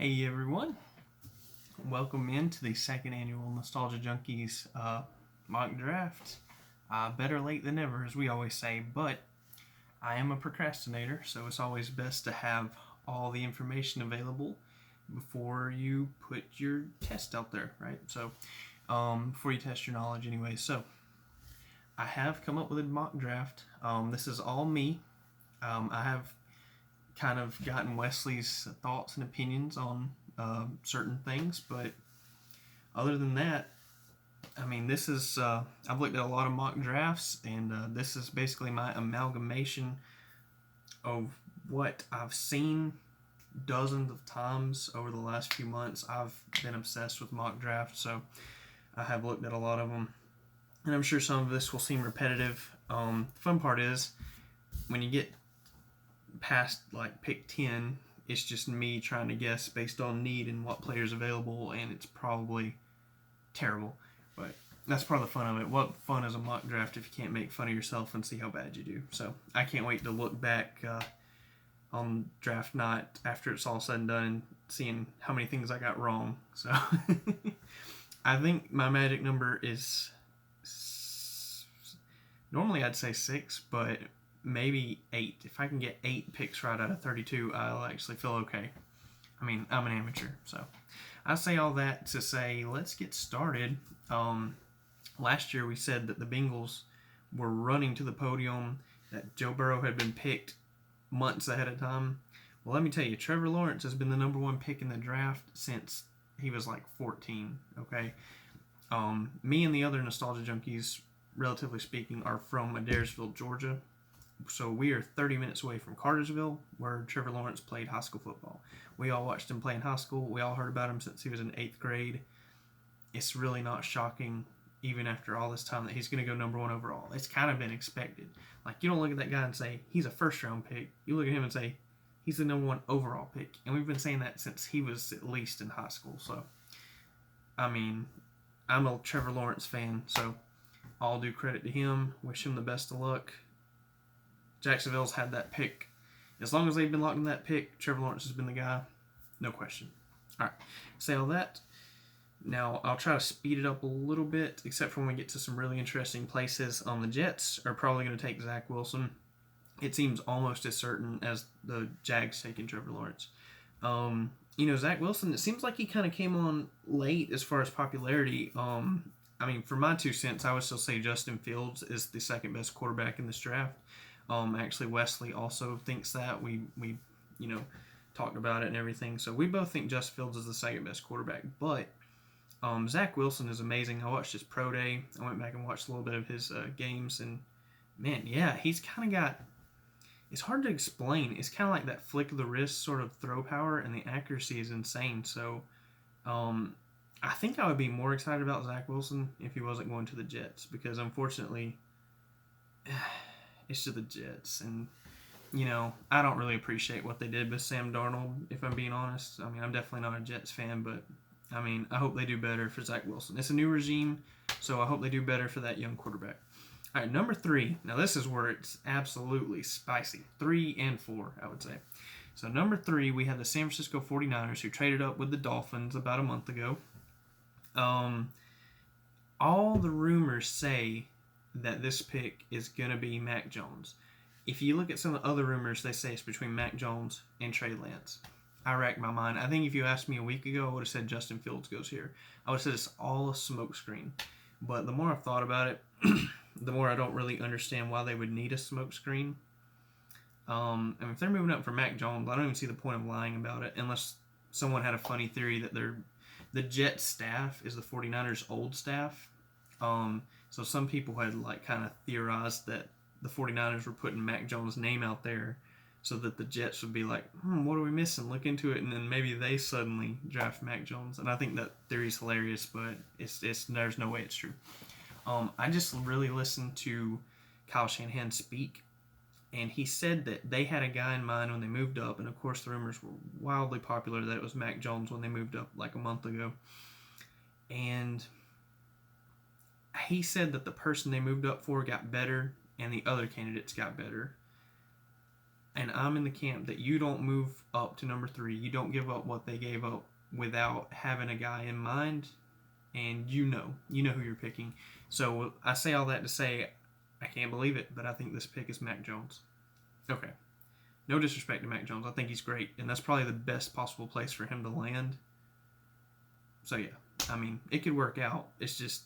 Hey everyone, welcome into the second annual Nostalgia Junkies mock draft. Better late than never, as we always say, but I am a procrastinator, so it's always best to have all the information available before you put your test out there, right? So, before you test your knowledge, anyway. So, I have come up with a mock draft. This is all me. I have kind of gotten Wesley's thoughts and opinions on certain things, but other than that, I mean, this is I've looked at a lot of mock drafts, and this is basically my amalgamation of what I've seen dozens of times over the last few months. I've been obsessed with mock drafts, so I have looked at a lot of them, and I'm sure some of this will seem repetitive. The fun part is when you get past like pick 10, it's just me trying to guess based on need and what players available, and it's probably terrible, but that's part of the fun of it. What fun is a mock draft if you can't make fun of yourself and see how bad you do? So I can't wait to look back on draft night after it's all said and done and seeing how many things I got wrong. So I think my magic number is normally I'd say 6, but maybe 8. If I can get 8 picks right out of 32, I'll actually feel okay. I mean, I'm an amateur, so I say all that to say let's get started. Last year we said that the Bengals were running to the podium, that Joe Burrow had been picked months ahead of time. Well, let me tell you, Trevor Lawrence has been the number one pick in the draft since he was like 14, okay? Me and the other Nostalgia Junkies, relatively speaking, are from Adairsville, Georgia. So we are 30 minutes away from Cartersville, where Trevor Lawrence played high school football. We all watched him play in high school. We all heard about him since he was in 8th grade. It's really not shocking, even after all this time, that he's going to go number 1 overall. It's kind of been expected. Like, you don't look at that guy and say, he's a first-round pick. You look at him and say, he's the number 1 overall pick. And we've been saying that since he was at least in high school. So, I mean, I'm a Trevor Lawrence fan, so all due credit to him. Wish him the best of luck. Jacksonville's had that pick. As long as they've been locked in that pick, Trevor Lawrence has been the guy. No question. All right. Say all that. Now, I'll try to speed it up a little bit, except for when we get to some really interesting places. The Jets are probably going to take Zach Wilson. It seems almost as certain as the Jags taking Trevor Lawrence. Zach Wilson, it seems like he kind of came on late as far as popularity. I mean, for my 2 cents, I would still say Justin Fields is the second best quarterback in this draft. Actually, Wesley also thinks that. We talked about it and everything. So we both think Justin Fields is the second best quarterback. But Zach Wilson is amazing. I watched his pro day. I went back and watched a little bit of his games. And, man, yeah, he's kind of got... It's hard to explain. It's kind of like that flick of the wrist sort of throw power, and the accuracy is insane. So I think I would be more excited about Zach Wilson if he wasn't going to the Jets, because unfortunately... It's to the Jets, and I don't really appreciate what they did with Sam Darnold, if I'm being honest. I mean, I'm definitely not a Jets fan, but I mean, I hope they do better for Zach Wilson. It's a new regime, so I hope they do better for that young quarterback. All right, number 3. Now, this is where it's absolutely spicy. 3 and 4, I would say. So, number 3, we have the San Francisco 49ers, who traded up with the Dolphins about a month ago. All the rumors say that this pick is going to be Mac Jones. If you look at some of the other rumors, they say it's between Mac Jones and Trey Lance. I racked my mind. I think if you asked me a week ago, I would have said Justin Fields goes here. I would have said it's all a smokescreen. But the more I've thought about it, the more I don't really understand why they would need a smokescreen. And if they're moving up for Mac Jones, I don't even see the point of lying about it, unless someone had a funny theory that the Jets staff is the 49ers' old staff. So some people had kind of theorized that the 49ers were putting Mac Jones' name out there so that the Jets would be like, what are we missing? Look into it, and then maybe they suddenly draft Mac Jones. And I think that theory's hilarious, but it's there's no way it's true. I just really listened to Kyle Shanahan speak, and he said that they had a guy in mind when they moved up, and of course the rumors were wildly popular that it was Mac Jones when they moved up like a month ago. And he said that the person they moved up for got better, and the other candidates got better. And I'm in the camp that you don't move up to number 3. You don't give up what they gave up without having a guy in mind, and you know who you're picking. So I say all that to say I can't believe it, but I think this pick is Mac Jones. Okay. No disrespect to Mac Jones. I think he's great, and that's probably the best possible place for him to land. So yeah, I mean, it could work out. It's just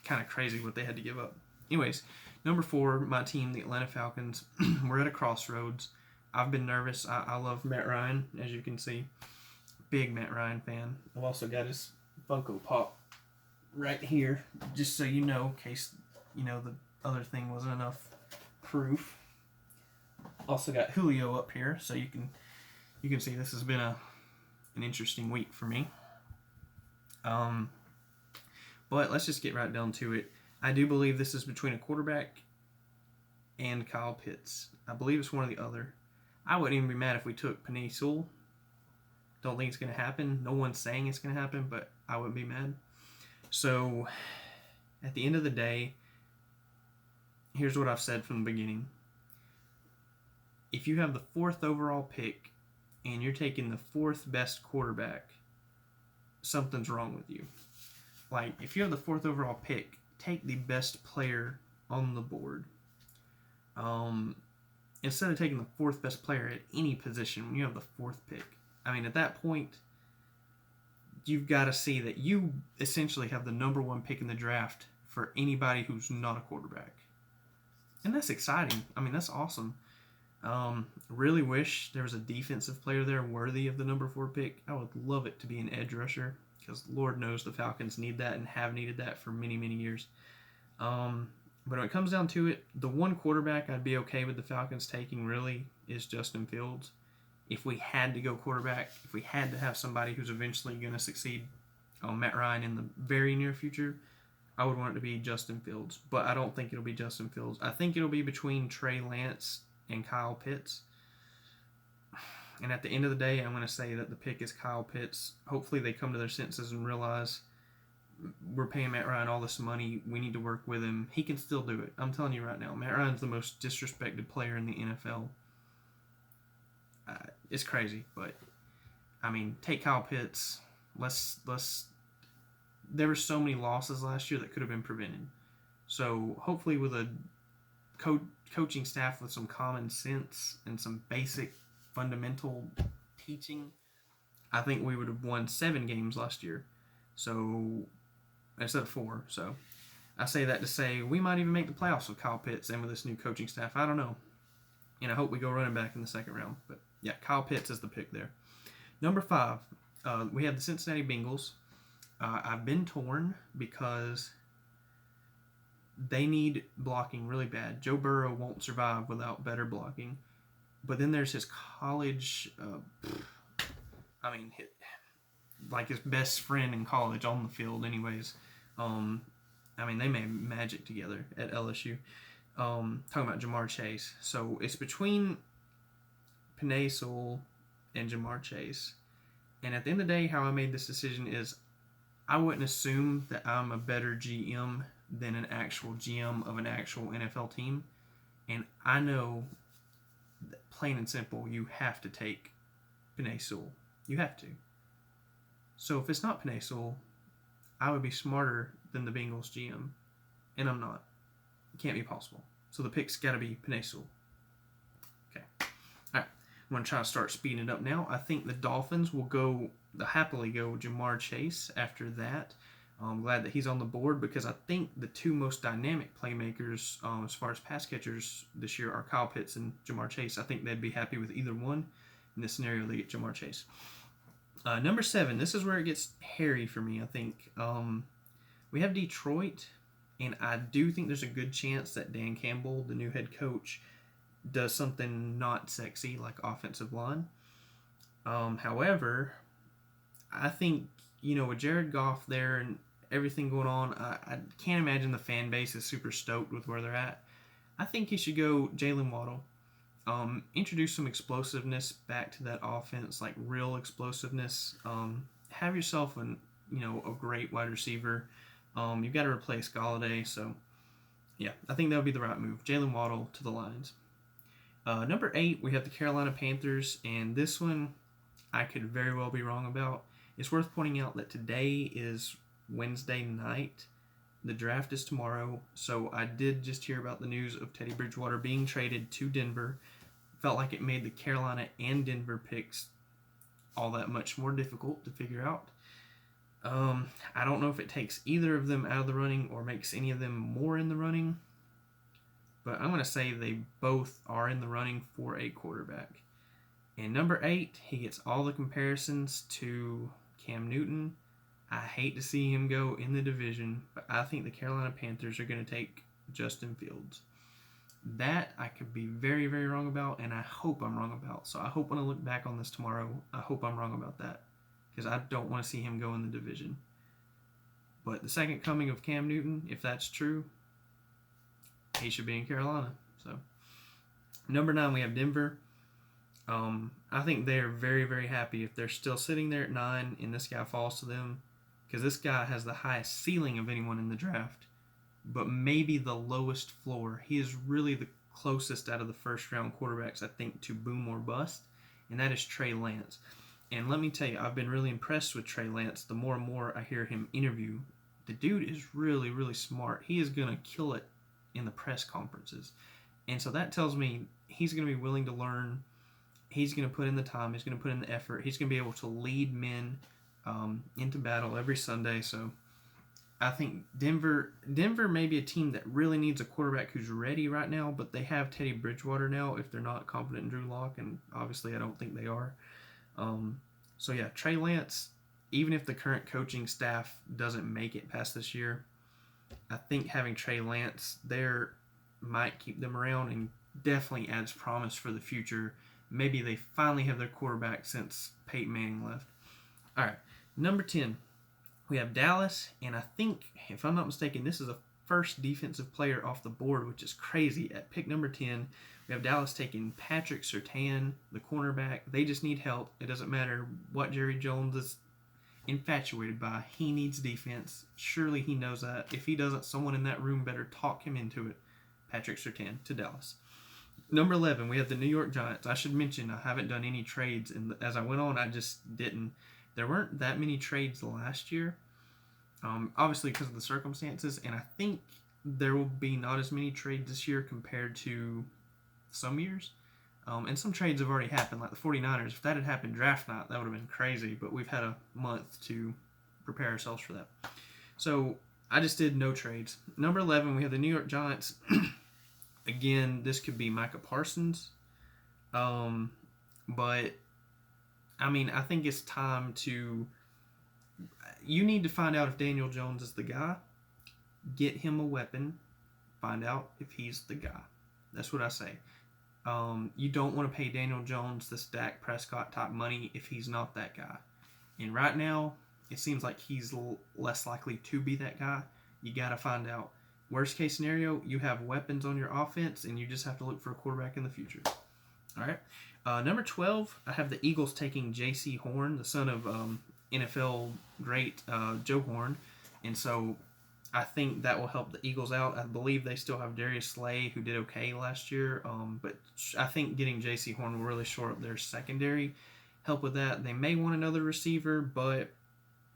kind of crazy what they had to give up. Anyways, number 4, my team, the Atlanta Falcons. We're at a crossroads. I've been nervous. I love Matt Ryan, as you can see. Big Matt Ryan fan. I've also got his Funko Pop right here, just so you know, in case, the other thing wasn't enough proof. Also got Julio up here, so you can see this has been an interesting week for me. But let's just get right down to it. I do believe this is between a quarterback and Kyle Pitts. I believe it's one or the other. I wouldn't even be mad if we took Penei Sewell. Don't think it's going to happen. No one's saying it's going to happen, but I wouldn't be mad. So, at the end of the day, here's what I've said from the beginning. If you have the 4th overall pick and you're taking the 4th best quarterback, something's wrong with you. Like, if you have the 4th overall pick, take the best player on the board. Instead of taking the 4th best player at any position when you have the 4th pick. I mean, at that point, you've got to see that you essentially have the number 1 pick in the draft for anybody who's not a quarterback. And that's exciting. I mean, that's awesome. Really wish there was a defensive player there worthy of the number 4 pick. I would love it to be an edge rusher, because Lord knows the Falcons need that and have needed that for many, many years. But when it comes down to it, the one quarterback I'd be okay with the Falcons taking really is Justin Fields. If we had to go quarterback, if we had to have somebody who's eventually going to succeed on Matt Ryan in the very near future, I would want it to be Justin Fields. But I don't think it'll be Justin Fields. I think it'll be between Trey Lance and Kyle Pitts. And at the end of the day, I'm going to say that the pick is Kyle Pitts. Hopefully they come to their senses and realize we're paying Matt Ryan all this money. We need to work with him. He can still do it. I'm telling you right now, Matt Ryan's the most disrespected player in the NFL. It's crazy, but I mean, take Kyle Pitts. There were so many losses last year that could have been prevented. So hopefully, with a coaching staff with some common sense and some basic fundamental teaching, I think we would have won 7 games last year. So instead of 4. So I say that to say we might even make the playoffs with Kyle Pitts and with this new coaching staff. I don't know. And I hope we go running back in the 2nd round. But yeah, Kyle Pitts is the pick there. Number 5, we have the Cincinnati Bengals. I've been torn because they need blocking really bad. Joe Burrow won't survive without better blocking. But then there's his college, like his best friend in college on the field anyways. They made magic together at LSU. Talking about Jamar Chase. So it's between Penei Sewell and Jamar Chase. And at the end of the day, how I made this decision is I wouldn't assume that I'm a better GM than an actual GM of an actual NFL team. And I know that plain and simple, you have to take Penei Sewell. You have to. So if it's not Penei Sewell, I would be smarter than the Bengals GM. And I'm not. It can't be possible. So the pick's got to be Penei Sewell. Okay. All right. I'm going to try to start speeding it up now. I think the Dolphins will happily go Jamar Chase after that. I'm glad that he's on the board because I think the 2 most dynamic playmakers as far as pass catchers this year are Kyle Pitts and Jamar Chase. I think they'd be happy with either one. In this scenario, they get Jamar Chase. Number 7, this is where it gets hairy for me, I think. We have Detroit, and I do think there's a good chance that Dan Campbell, the new head coach, does something not sexy like offensive line. However, I think, with Jared Goff there and everything going on, I can't imagine the fan base is super stoked with where they're at. I think he should go Jalen Waddle. Introduce some explosiveness back to that offense, like real explosiveness. Have yourself a great wide receiver. You've got to replace Galladay, so yeah, I think that would be the right move. Jalen Waddle to the Lions. Number 8, we have the Carolina Panthers, and this one I could very well be wrong about. It's worth pointing out that today is Wednesday night. The draft is tomorrow, so I did just hear about the news of Teddy Bridgewater being traded to Denver. Felt like it made the Carolina and Denver picks all that much more difficult to figure out. I don't know if it takes either of them out of the running or makes any of them more in the running, but I'm going to say they both are in the running for a quarterback. And number 8, he gets all the comparisons to Cam Newton. I hate to see him go in the division, but I think the Carolina Panthers are going to take Justin Fields. That I could be very, very wrong about, and I hope I'm wrong about. So I hope when I look back on this tomorrow, I hope I'm wrong about that, because I don't want to see him go in the division. But the second coming of Cam Newton, if that's true, he should be in Carolina. So number 9, we have Denver. I think they're very, very happy if they're still sitting there at 9 and this guy falls to them, because this guy has the highest ceiling of anyone in the draft, but maybe the lowest floor. He is really the closest out of the first round quarterbacks, I think, to boom or bust, and that is Trey Lance. And let me tell you, I've been really impressed with Trey Lance the more and more I hear him interview. The dude is really, really smart. He is going to kill it in the press conferences. And so that tells me he's going to be willing to learn. He's going to put in the time. He's going to put in the effort. He's going to be able to lead men into battle every Sunday. So I think Denver may be a team that really needs a quarterback who's ready right now, but they have Teddy Bridgewater now if they're not confident in Drew Lock, and obviously I don't think they are. So yeah, Trey Lance, even if the current coaching staff doesn't make it past this year, I think having Trey Lance there might keep them around and definitely adds promise for the future. Maybe they finally have their quarterback since Peyton Manning left. All right, number 10, we have Dallas, and I think, if I'm not mistaken, this is the first defensive player off the board, which is crazy. At pick number 10, we have Dallas taking Patrick Surtain, the cornerback. They just need help. It doesn't matter what Jerry Jones is infatuated by. He needs defense. Surely he knows that. If he doesn't, someone in that room better talk him into it. Patrick Surtain to Dallas. Number 11, we have the New York Giants. I should mention I haven't done any trades, and as I went on, I just didn't. There weren't that many trades last year, obviously because of the circumstances, and I think there will be not as many trades this year compared to some years. And some trades have already happened, like the 49ers. If that had happened draft night, that would have been crazy, but we've had a month to prepare ourselves for that. So I just did no trades. Number 11, we have the New York Giants. Again, this could be Micah Parsons. But, I mean, I think it's time to... You need to find out if Daniel Jones is the guy. Get him a weapon. Find out if he's the guy. That's what I say. You don't want to pay Daniel Jones this Dak Prescott type money if he's not that guy. And right now, it seems like he's less likely to be that guy. You got to find out. Worst case scenario, you have weapons on your offense, and you just have to look for a quarterback in the future. All right. Number 12, I have the Eagles taking J.C. Horn, the son of NFL great Joe Horn. And so I think that will help the Eagles out. I believe they still have Darius Slay, who did okay last year. But I think getting J.C. Horn will really shore up their secondary. Help with that. They may want another receiver, but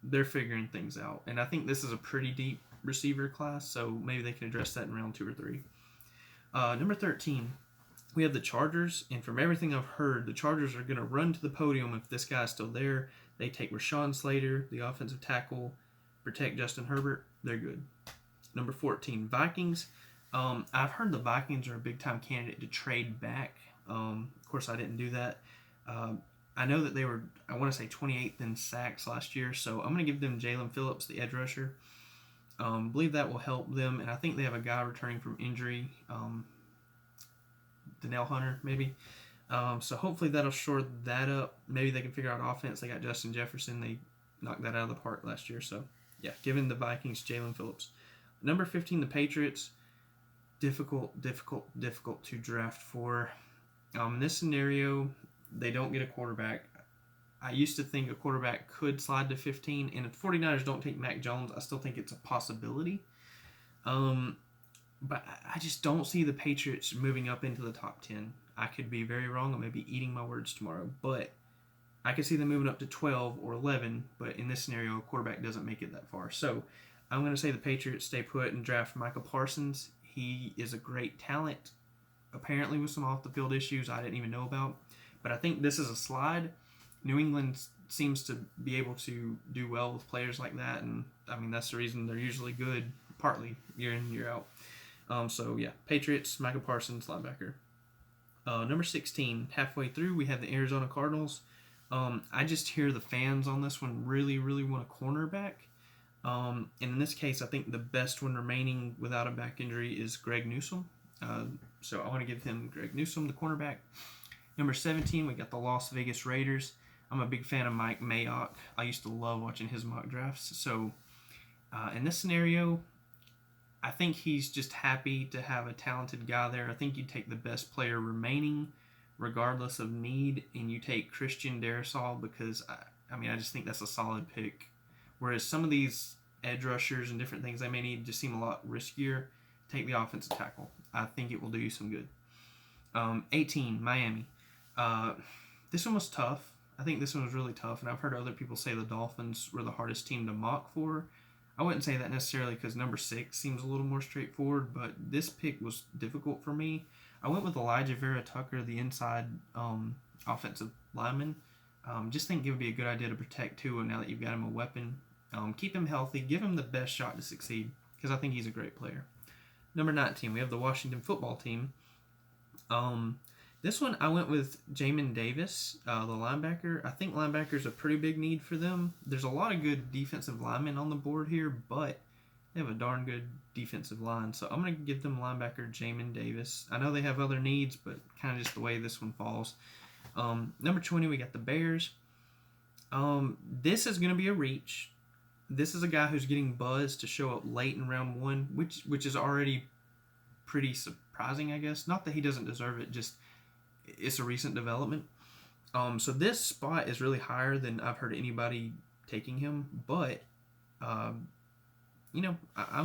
they're figuring things out. And I think this is a pretty deep receiver class, so maybe they can address that in round 2 or 3. Number 13, we have the Chargers, and from everything I've heard, the Chargers are going to run to the podium if this guy's still there. They take Rashawn Slater, the offensive tackle, protect Justin Herbert. They're good. Number 14, Vikings. I've heard the Vikings are a big-time candidate to trade back. Of course, I didn't do that. I know that they were, I want to say, 28th in sacks last year, so I'm going to give them Jalen Phillips, the edge rusher. Believe that will help them, and I think they have a guy returning from injury, Danielle Hunter, maybe. So hopefully that'll shore that up. Maybe they can figure out offense. They got Justin Jefferson. They knocked that out of the park last year. So, yeah, giving the Vikings Jalen Phillips. Number 15, the Patriots. Difficult to draft for. In this scenario, they don't get a quarterback. I used to think a quarterback could slide to 15, and if the 49ers don't take Mac Jones, I still think it's a possibility. But I just don't see the Patriots moving up into the top 10. I could be very wrong. I may be eating my words tomorrow, but I could see them moving up to 12 or 11. But in this scenario, a quarterback doesn't make it that far. So I'm going to say the Patriots stay put and draft Michael Parsons. He is a great talent, apparently with some off the field issues I didn't even know about. But I think this is a slide. New England seems to be able to do well with players like that, and I mean that's the reason they're usually good, partly year in year out. So yeah, Patriots, Michael Parsons, linebacker. Number 16, halfway through, we have the Arizona Cardinals. I just hear the fans on this one really, really want a cornerback. And in this case, I think the best one remaining without a back injury is Greg Newsome. So I want to give him Greg Newsome, the cornerback. Number 17, we got the Las Vegas Raiders. I'm a big fan of Mike Mayock. I used to love watching his mock drafts. So in this scenario, I think he's just happy to have a talented guy there. I think you take the best player remaining, regardless of need, and you take Christian Darrisaw because, I just think that's a solid pick. Whereas some of these edge rushers and different things they may need just seem a lot riskier. Take the offensive tackle. I think it will do you some good. 18, Miami. This one was tough. I think this one was really tough, and I've heard other people say the Dolphins were the hardest team to mock for. I wouldn't say that necessarily because number 6 seems a little more straightforward, but this pick was difficult for me. I went with Elijah Vera Tucker, the inside offensive lineman. Just think it would be a good idea to protect Tua now that you've got him a weapon. Keep him healthy. Give him the best shot to succeed because I think he's a great player. Number 19, we have the Washington football team. This one, I went with Jamin Davis, the linebacker. I think linebacker's a pretty big need for them. There's a lot of good defensive linemen on the board here, but they have a darn good defensive line. So I'm going to give them linebacker Jamin Davis. I know they have other needs, but kind of just the way this one falls. Number 20, we got the Bears. This is going to be a reach. This is a guy who's getting buzzed to show up late in round 1, which is already pretty surprising, I guess. Not that he doesn't deserve it, just it's a recent development. So this spot is really higher than I've heard anybody taking him, but I'm going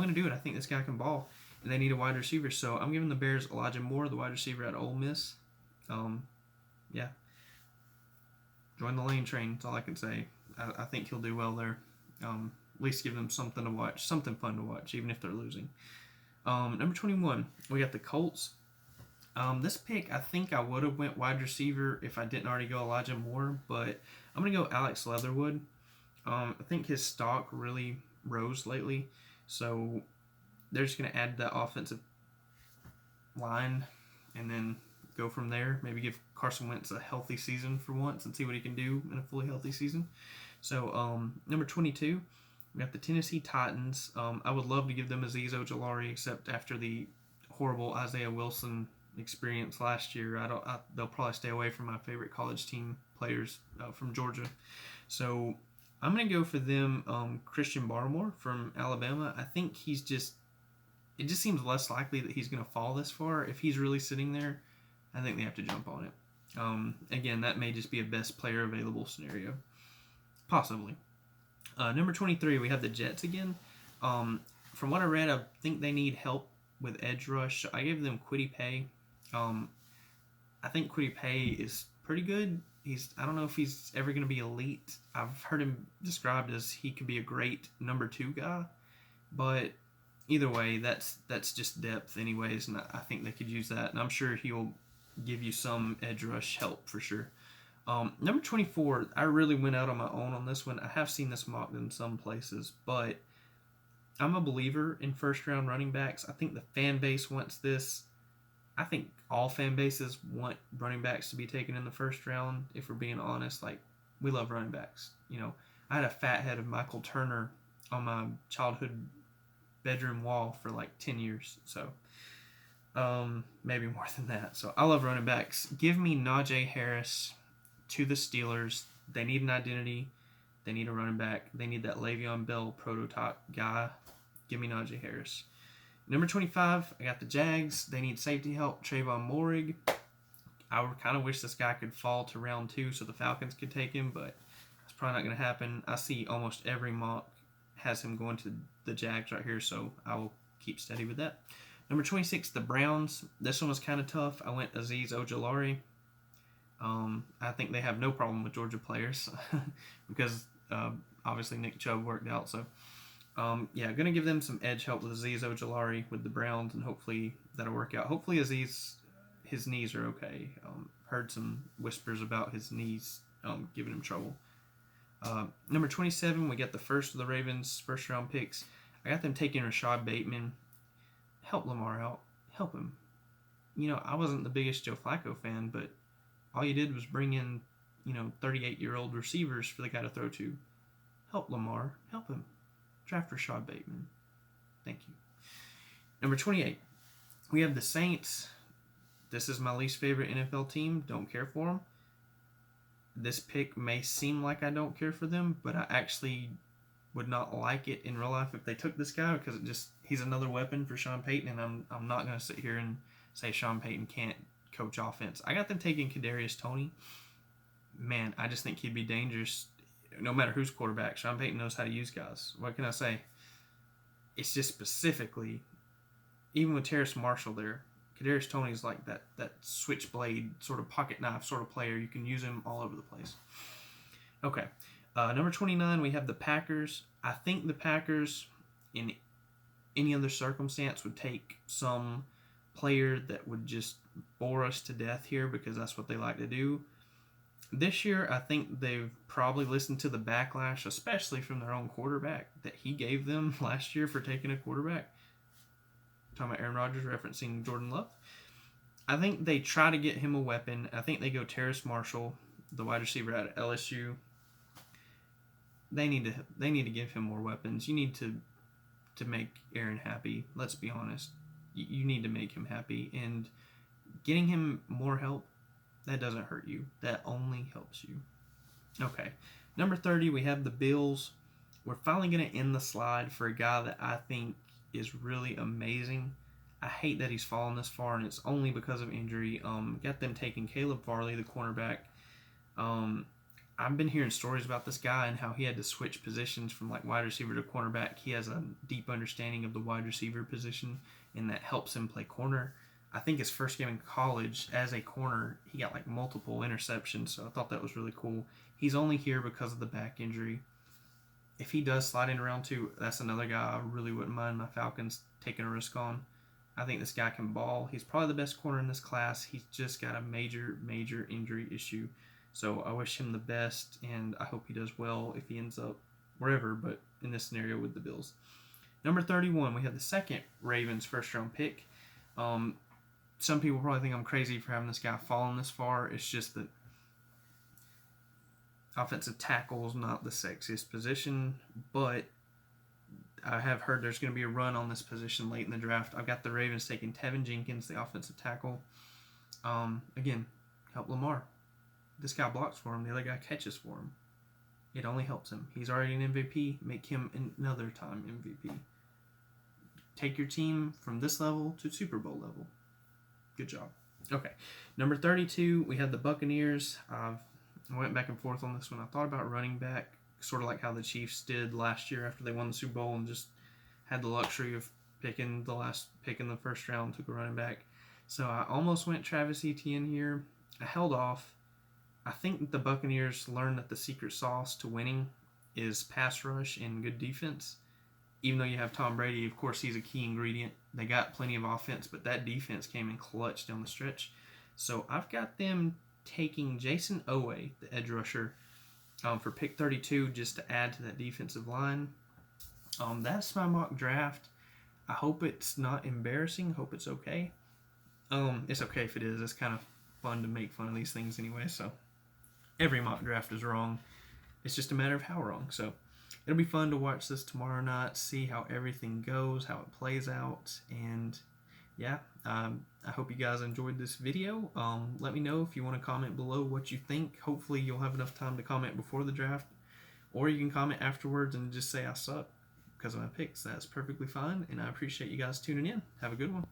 to do it. I think this guy can ball, and they need a wide receiver, so I'm giving the Bears Elijah Moore, the wide receiver at Ole Miss. Yeah. Join the lane train, that's all I can say. I think he'll do well there. At least give them something to watch, something fun to watch, even if they're losing. Number 21, we got the Colts. This pick, I think I would have went wide receiver if I didn't already go Elijah Moore, but I'm going to go Alex Leatherwood. I think his stock really rose lately, so they're just going to add that offensive line and then go from there. Maybe give Carson Wentz a healthy season for once and see what he can do in a fully healthy season. So number 22, we got the Tennessee Titans. I would love to give them Azeez Ojulari, except after the horrible Isaiah Wilson experience last year, they'll probably stay away from my favorite college team players from Georgia. So I'm going to go for them Christian Barmore from Alabama. I think it just seems less likely that he's going to fall this far. If he's really sitting there, I think they have to jump on it. Again, that may just be a best player available scenario. Possibly. Number 23, we have the Jets again. From what I read, I think they need help with edge rush. I gave them Kwity Paye. I think Kwity Paye is pretty good. I don't know if he's ever going to be elite. I've heard him described as he could be a great number 2 guy, but either way, that's just depth anyways, and I think they could use that, and I'm sure he'll give you some edge rush help for sure. Number 24, I really went out on my own on this one. I have seen this mocked in some places, but I'm a believer in first-round running backs. I think the fan base wants this. I think all fan bases want running backs to be taken in the first round, if we're being honest. Like, we love running backs. I had a fat head of Michael Turner on my childhood bedroom wall for like 10 years, so maybe more than that. So I love running backs. Give me Najee Harris to the Steelers. They need an identity. They need a running back. They need that Le'Veon Bell prototype guy. Give me Najee Harris. Number 25, I got the Jags. They need safety help. Trayvon Moehrig. I would kind of wish this guy could fall to round 2 so the Falcons could take him, but it's probably not going to happen. I see almost every mock has him going to the Jags right here, so I will keep steady with that. Number 26, the Browns. This one was kind of tough. I went Azeez Ojulari. I think they have no problem with Georgia players because obviously Nick Chubb worked out. So, yeah, going to give them some edge help with Azeez Ojulari with the Browns, and hopefully that'll work out. Hopefully Azeez, his knees are okay. Heard some whispers about his knees giving him trouble. Number 27, we got the first of the Ravens' first-round picks. I got them taking Rashad Bateman. Help Lamar out. Help him. You know, I wasn't the biggest Joe Flacco fan, but all you did was bring in, 38-year-old receivers for the guy to throw to. Help Lamar. Help him. Draft Rashad Bateman. Thank you. Number 28, we have the Saints. This is my least favorite NFL team. Don't care for them. This pick may seem like I don't care for them, but I actually would not like it in real life if they took this guy, because he's another weapon for Sean Payton, and I'm not going to sit here and say Sean Payton can't coach offense. I got them taking Kadarius Toney. Man, I just think he'd be dangerous no matter who's quarterback. Sean Payton knows how to use guys. What can I say? It's just specifically, even with Terrace Marshall there, Kadarius Toney is like that switchblade sort of pocket knife sort of player. You can use him all over the place. Okay. Number 29, we have the Packers. I think the Packers, in any other circumstance, would take some player that would just bore us to death here, because that's what they like to do. This year, I think they've probably listened to the backlash, especially from their own quarterback, that he gave them last year for taking a quarterback. I'm talking about Aaron Rodgers, referencing Jordan Love. I think they try to get him a weapon. I think they go Terrace Marshall, the wide receiver out of LSU. They need to give him more weapons. You need to make Aaron happy. Let's be honest. You need to make him happy, and getting him more help, that doesn't hurt you. That only helps you. Okay. Number 30, we have the Bills. We're finally going to end the slide for a guy that I think is really amazing. I hate that he's fallen this far, and it's only because of injury. Got them taking Caleb Farley, the cornerback. I've been hearing stories about this guy and how he had to switch positions from like wide receiver to cornerback. He has a deep understanding of the wide receiver position, and that helps him play corner. I think his first game in college as a corner, he got like multiple interceptions, so I thought that was really cool. He's only here because of the back injury. If he does slide in round 2, that's another guy I really wouldn't mind my Falcons taking a risk on. I think this guy can ball. He's probably the best corner in this class. He's just got a major, major injury issue. So I wish him the best, and I hope he does well if he ends up wherever, but in this scenario with the Bills. Number 31, we have the second Ravens first-round pick. Some people probably think I'm crazy for having this guy fallen this far. It's just that offensive tackle is not the sexiest position, but I have heard there's going to be a run on this position late in the draft. I've got the Ravens taking Tevin Jenkins, the offensive tackle. Again, help Lamar. This guy blocks for him. The other guy catches for him. It only helps him. He's already an MVP. Make him another time MVP. Take your team from this level to Super Bowl level. Good job. Okay. Number 32, we had the Buccaneers. I went back and forth on this one. I thought about running back, sort of like how the Chiefs did last year after they won the Super Bowl and just had the luxury of picking the last pick in the first round, took a running back. So I almost went Travis Etienne here. I held off. I think the Buccaneers learned that the secret sauce to winning is pass rush and good defense. Even though you have Tom Brady, of course, he's a key ingredient. They got plenty of offense, but that defense came in clutch down the stretch. So I've got them taking Jason Owe, the edge rusher, for pick 32, just to add to that defensive line. That's my mock draft. I hope it's not embarrassing. I hope it's okay. It's okay if it is. It's kind of fun to make fun of these things anyway, so every mock draft is wrong. It's just a matter of how wrong. So it'll be fun to watch this tomorrow night, see how everything goes, how it plays out, and yeah, I hope you guys enjoyed this video. Let me know if you want to comment below what you think. Hopefully you'll have enough time to comment before the draft, or you can comment afterwards and just say I suck because of my picks. That's perfectly fine, and I appreciate you guys tuning in. Have a good one.